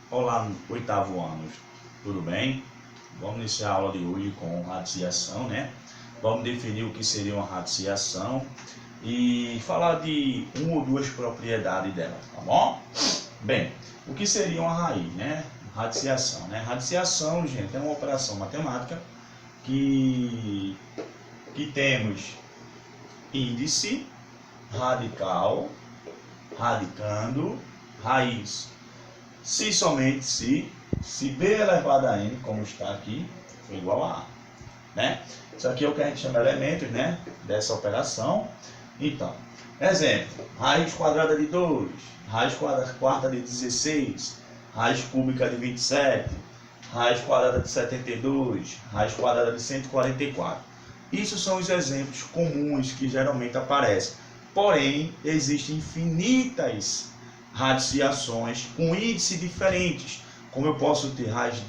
Olá, oitavo ano, tudo bem? Vamos iniciar a aula de hoje com radiciação, né? Vamos definir o que seria uma radiciação e falar de uma ou duas propriedades dela, tá bom? Bem, o que seria uma raiz, né? Radiciação, né? Radiciação, gente, é uma operação matemática que temos índice, radical, radicando, raiz. Se somente se b elevado a n, como está aqui, foi igual a A, né? Isso aqui é o que a gente chama de elementos, né? Dessa operação. Então, exemplo, raiz quadrada de 2, raiz quarta de 16, raiz cúbica de 27, raiz quadrada de 72, raiz quadrada de 144. Isso são os exemplos comuns que geralmente aparecem. Porém, existem infinitas radiciações com índices diferentes, como eu posso ter raiz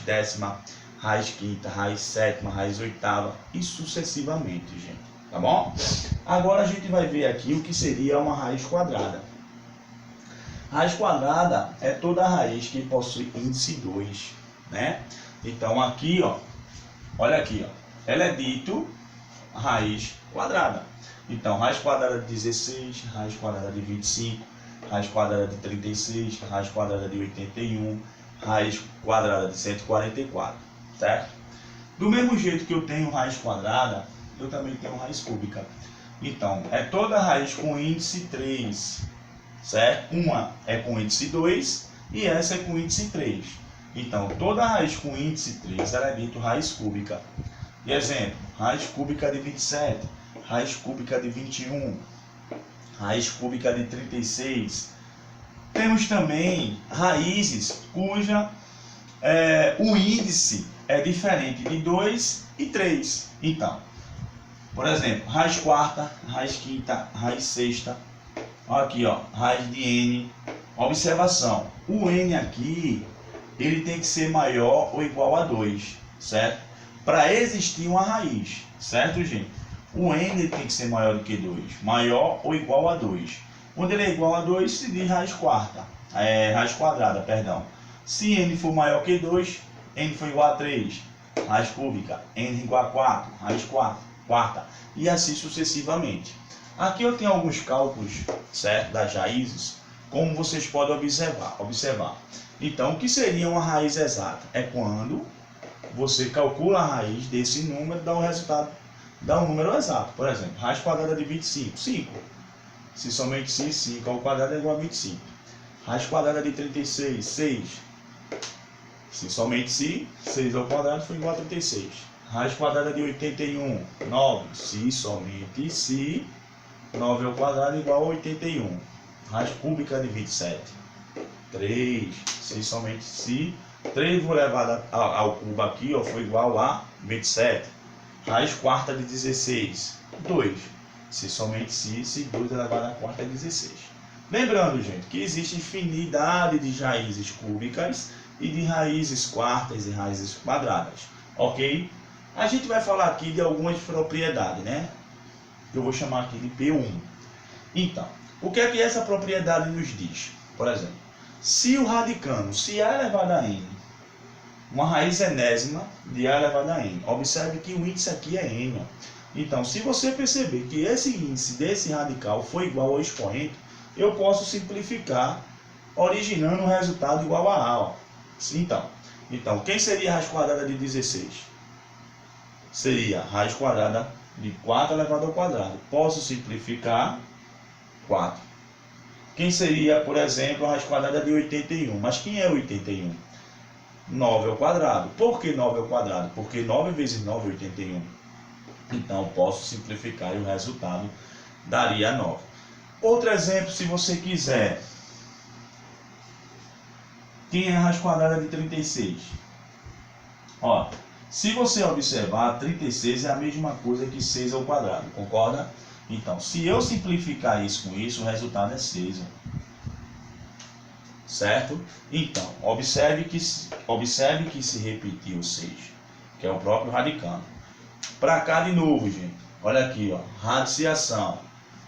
décima, raiz quinta, raiz sétima, raiz oitava e sucessivamente, gente, tá bom? Agora a gente vai ver aqui o que seria uma raiz quadrada. Raiz quadrada é toda raiz que possui índice 2, né? Então aqui, ó, olha aqui, ó, ela é dito raiz quadrada. Então, raiz quadrada de 16, raiz quadrada de 25, raiz quadrada de 36, raiz quadrada de 81, raiz quadrada de 144, certo? Do mesmo jeito que eu tenho raiz quadrada, eu também tenho raiz cúbica. Então, é toda raiz com índice 3, certo? Uma é com índice 2 e essa é com índice 3. Então, toda raiz com índice 3 ela é dito raiz cúbica. E exemplo, raiz cúbica de 27, raiz cúbica de 21, raiz cúbica de 36. Temos também raízes cuja o índice é diferente de 2 e 3. Então, por exemplo, raiz quarta, raiz quinta, raiz sexta. Olha aqui, ó, raiz de n. Observação, o n aqui, ele tem que ser maior ou igual a 2, certo? Para existir uma raiz, certo, gente? O n tem que ser maior do que 2, maior ou igual a 2. Quando ele é igual a 2, se diz raiz quadrada, perdão. Se n for maior que 2, n for igual a 3, raiz cúbica, n igual a 4, raiz quarta, e assim sucessivamente. Aqui eu tenho alguns cálculos, certo, das raízes, como vocês podem observar. Então, o que seria uma raiz exata? É quando você calcula a raiz desse número e dá um resultado, dá um número exato. Por exemplo, raiz quadrada de 25, 5. Se somente se 5 ao quadrado é igual a 25. Raiz quadrada de 36, 6. Se somente se 6 ao quadrado foi igual a 36. Raiz quadrada de 81, 9. Se somente se 9 ao quadrado é igual a 81. Raiz cúbica de 27, 3. Se somente se 3 vou levar ao cubo aqui, ó, foi igual a 27. Raiz quarta de 16, 2. Se somente se 2 elevado à quarta é 16. Lembrando, gente, que existe infinidade de raízes cúbicas e de raízes quartas e raízes quadradas, ok? A gente vai falar aqui de algumas propriedades, né? Eu vou chamar aqui de P1. Então, o que é que essa propriedade nos diz? Por exemplo, se o radicando, se A elevado a N, uma raiz enésima de A elevado a N. Observe que o índice aqui é N. Então, se você perceber que esse índice desse radical foi igual ao expoente, eu posso simplificar, originando um resultado igual a A. Ó. Então, quem seria a raiz quadrada de 16? Seria a raiz quadrada de 4 elevado ao quadrado. Posso simplificar 4. Quem seria, por exemplo, a raiz quadrada de 81? Mas quem é 81? 9 ao quadrado. Por que 9 ao quadrado? Porque 9 vezes 9 é 81. Então, posso simplificar e o resultado daria 9. Outro exemplo, se você quiser. Quem é a raiz quadrada de 36? Ó, se você observar, 36 é a mesma coisa que 6 ao quadrado, concorda? Então, se eu simplificar isso com isso, o resultado é 6. Certo? Então, observe que se repetiu 6, que é o próprio radicando. Para cá de novo, gente. Olha aqui, ó, radiciação.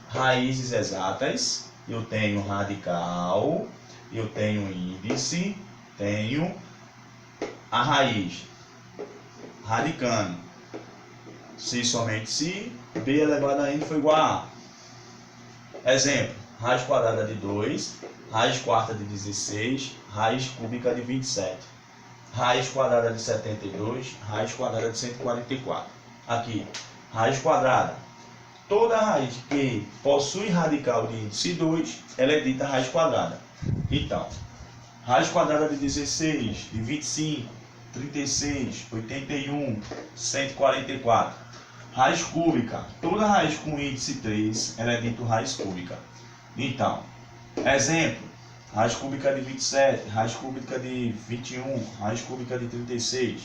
Raízes exatas. Eu tenho radical, eu tenho índice, tenho a raiz, radicando. Se somente se, b elevado a n for igual a a. Exemplo, raiz quadrada de 2, raiz quarta de 16, raiz cúbica de 27. Raiz quadrada de 72, raiz quadrada de 144. Aqui, raiz quadrada. Toda raiz que possui radical de índice 2, ela é dita raiz quadrada. Então, raiz quadrada de 16, de 25, 36, 81, 144. Raiz cúbica. Toda raiz com índice 3, ela é dita raiz cúbica. Então, exemplo. Raiz cúbica de 27, raiz cúbica de 21, raiz cúbica de 36.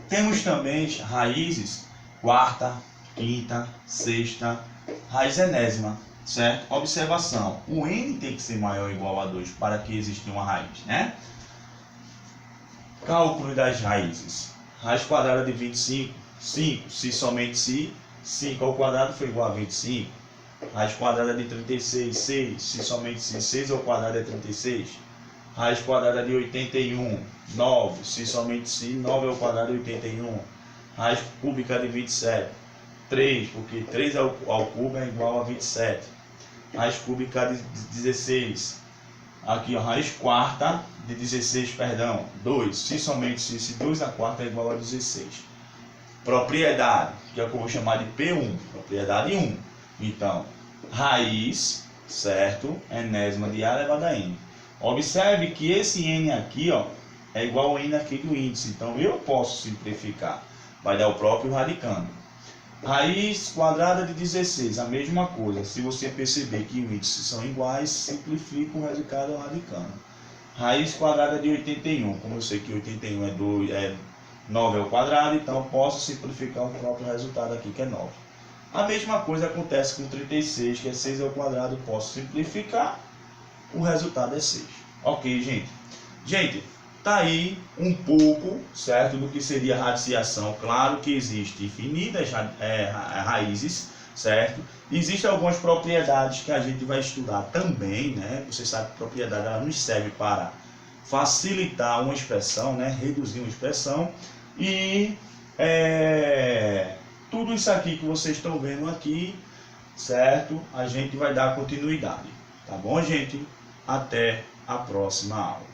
Temos também raízes quarta, quinta, sexta, raiz enésima, certo? Observação, o n tem que ser maior ou igual a 2 para que exista uma raiz, né? Cálculo das raízes. Raiz quadrada de 25, 5, se somente se, 5 ao quadrado foi igual a 25. Raiz quadrada de 36, 6, se somente se 6 ao quadrado é 36. Raiz quadrada de 81, 9, se somente se 9 ao quadrado é 81. Raiz cúbica de 27, 3, porque 3 ao cubo é igual a 27. Raiz cúbica de 16. Aqui, ó, raiz quarta de 16, perdão, 2, se somente se 2 a quarta é igual a 16. Propriedade, que é o que eu vou chamar de P1, propriedade 1. Então, raiz, certo? Enésima de A elevado a N. Observe que esse N aqui, ó, é igual ao N aqui do índice. Então, eu posso simplificar. Vai dar o próprio radicando. Raiz quadrada de 16, a mesma coisa. Se você perceber que os índices são iguais, simplifica o resultado radicando. Raiz quadrada de 81. Como eu sei que 81 é 9 ao quadrado, então eu posso simplificar o próprio resultado aqui, que é 9. A mesma coisa acontece com 36, que é 6 ao quadrado, posso simplificar, o resultado é 6. Ok, gente? Gente, tá aí um pouco, certo, do que seria radiciação. Claro que existe infinitas raízes, certo? Existem algumas propriedades que a gente vai estudar também, né? Você sabe que propriedade ela nos serve para facilitar uma expressão, né? Reduzir uma expressão e tudo isso aqui que vocês estão vendo aqui, certo? A gente vai dar continuidade, tá bom, gente? Até a próxima aula.